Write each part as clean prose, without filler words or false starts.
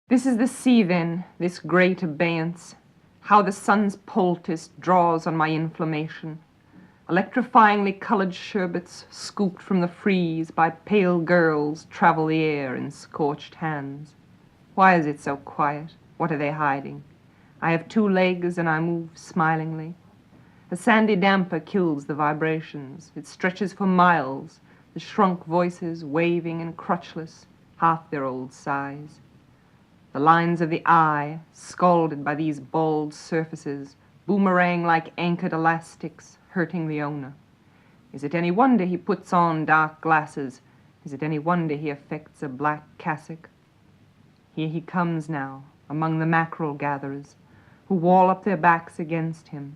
This is the sea then, this great abeyance, how the sun's poultice draws on my inflammation. Electrifyingly colored sherbets scooped from the frieze by pale girls travel the air in scorched hands. Why is it so quiet? What are they hiding? I have 2 legs and I move smilingly. A sandy damper kills the vibrations. It stretches for miles, the shrunk voices waving and crutchless, half their old size. The lines of the eye, scalded by these bald surfaces, boomerang like anchored elastics, hurting the owner. Is it any wonder he puts on dark glasses? Is it any wonder he affects a black cassock? Here he comes now, among the mackerel gatherers, who wall up their backs against him.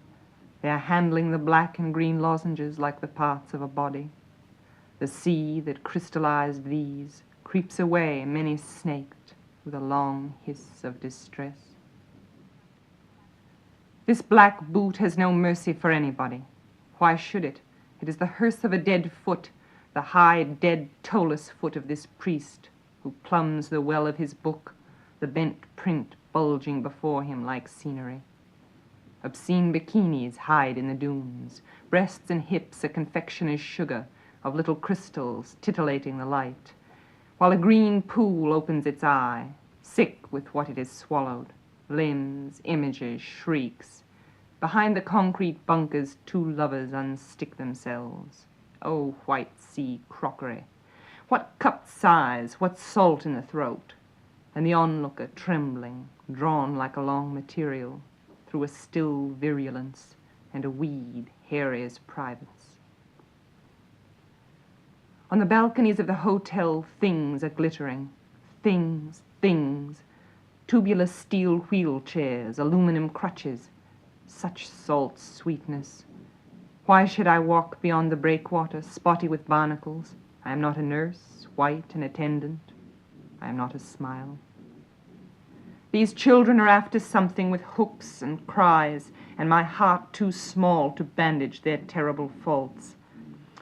They are handling the black and green lozenges like the parts of a body. The sea that crystallized these creeps away many-snaked, with a long hiss of distress. This black boot has no mercy for anybody. Why should it? It is the hearse of a dead foot, the high, dead, toeless foot of this priest who plumbs the well of his book, the bent print bulging before him like scenery. Obscene bikinis hide in the dunes, breasts and hips a confectioner's sugar of little crystals titillating the light, while a green pool opens its eye, sick with what it has swallowed, limbs, images, shrieks. Behind the concrete bunkers 2 lovers unstick themselves. Oh, white sea crockery! What cupped sighs, what salt in the throat! And the onlooker trembling, drawn like a long material, through a still virulence and a weed hairy as privates. On the balconies of the hotel, things are glittering. Things, things. Tubular steel wheelchairs, aluminum crutches. Such salt sweetness. Why should I walk beyond the breakwater, spotty with barnacles? I am not a nurse, white and attendant. I am not a smile. These children are after something with hooks and cries, and my heart too small to bandage their terrible faults.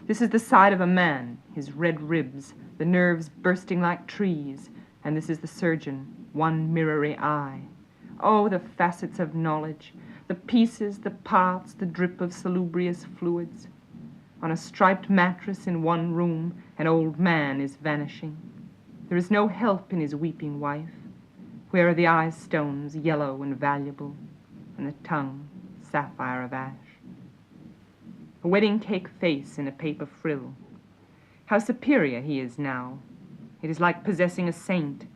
This is the side of a man, his red ribs, the nerves bursting like trees, and this is the surgeon, one mirrory eye. Oh, the facets of knowledge, the pieces, the parts, the drip of salubrious fluids. On a striped mattress in one room, an old man is vanishing. There is no help in his weeping wife. Where are the eye stones, yellow and valuable, and the tongue, sapphire of ash? A wedding cake face in a paper frill. How superior he is now. It is like possessing a saint.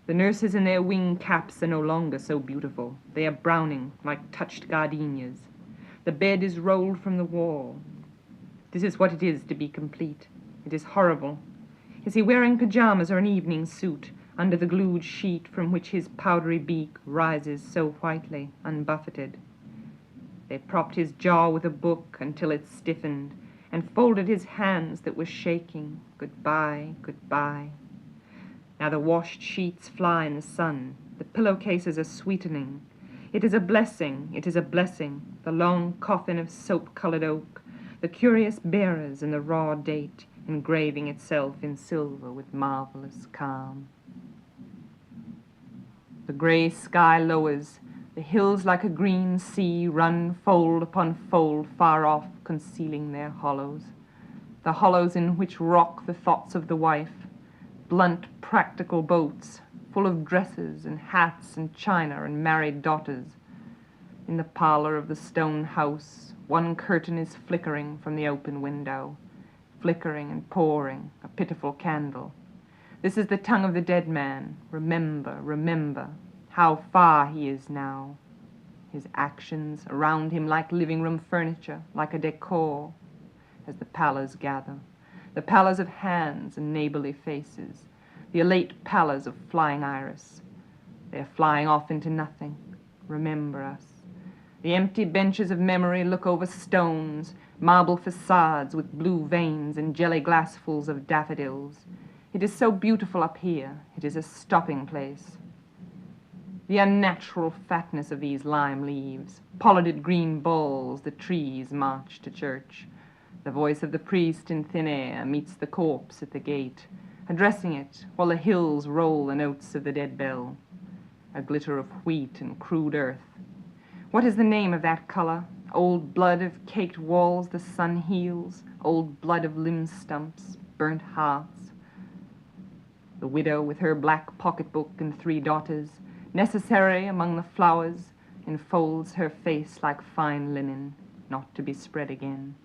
The nurses in their wing caps are no longer so beautiful. They are browning like touched gardenias. The bed is rolled from the wall. This is what it is to be complete. It is horrible. Is he wearing pajamas or an evening suit under the glued sheet from which his powdery beak rises so whitely, unbuffeted? They propped his jaw with a book until it stiffened, and folded his hands that were shaking. Goodbye, goodbye. Now the washed sheets fly in the sun. The pillowcases are sweetening. It is a blessing, it is a blessing, the long coffin of soap-colored oak, the curious bearers and the raw date, engraving itself in silver with marvelous calm. The gray sky lowers. The hills like a green sea run fold upon fold far off, concealing their hollows. The hollows in which rock the thoughts of the wife, blunt practical boats, full of dresses and hats and china and married daughters. In the parlor of the stone house, one curtain is flickering from the open window, flickering and pouring, a pitiful candle. This is the tongue of the dead man. Remember, remember. How far he is now. His actions around him like living room furniture, like a decor, as the pallors gather. The pallors of hands and neighborly faces. The elate pallors of flying iris. They are flying off into nothing. Remember us. The empty benches of memory look over stones, marble facades with blue veins and jelly glassfuls of daffodils. It is so beautiful up here. It is a stopping place. The unnatural fatness of these lime leaves, pollarded green balls, the trees march to church. The voice of the priest in thin air meets the corpse at the gate. addressing it while the hills roll the notes of the dead bell, a glitter of wheat and crude earth. What is the name of that color? Old blood of caked walls the sun heals, old blood of limb stumps, burnt hearts. The widow with her black pocketbook and 3 daughters, necessary among the flowers, enfolds her face like fine linen, not to be spread again,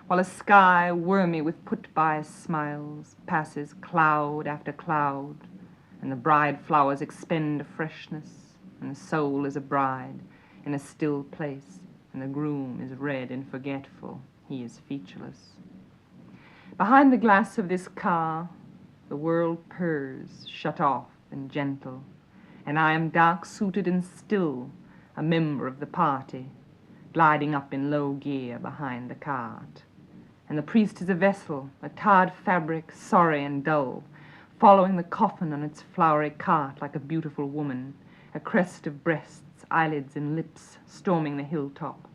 while a sky wormy with put-by smiles passes cloud after cloud, and the bride flowers expend a freshness, and the soul is a bride in a still place, and the groom is red and forgetful, he is featureless. Behind the glass of this car, the world purrs, shut off and gentle, and I am dark-suited and still, a member of the party, gliding up in low gear behind the cart. And the priest is a vessel, a tarred fabric, sorry and dull, following the coffin on its flowery cart like a beautiful woman, a crest of breasts, eyelids and lips, storming the hilltop.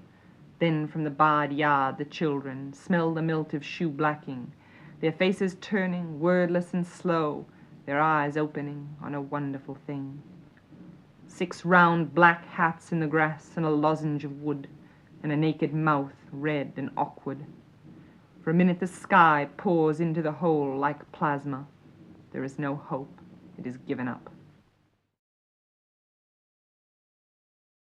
Then from the barred yard the children smell the melt of shoe blacking, their faces turning, wordless and slow, their eyes opening on a wonderful thing. 6 round black hats in the grass and a lozenge of wood, and a naked mouth, red and awkward. For a minute the sky pours into the hole like plasma. There is no hope. It is given up.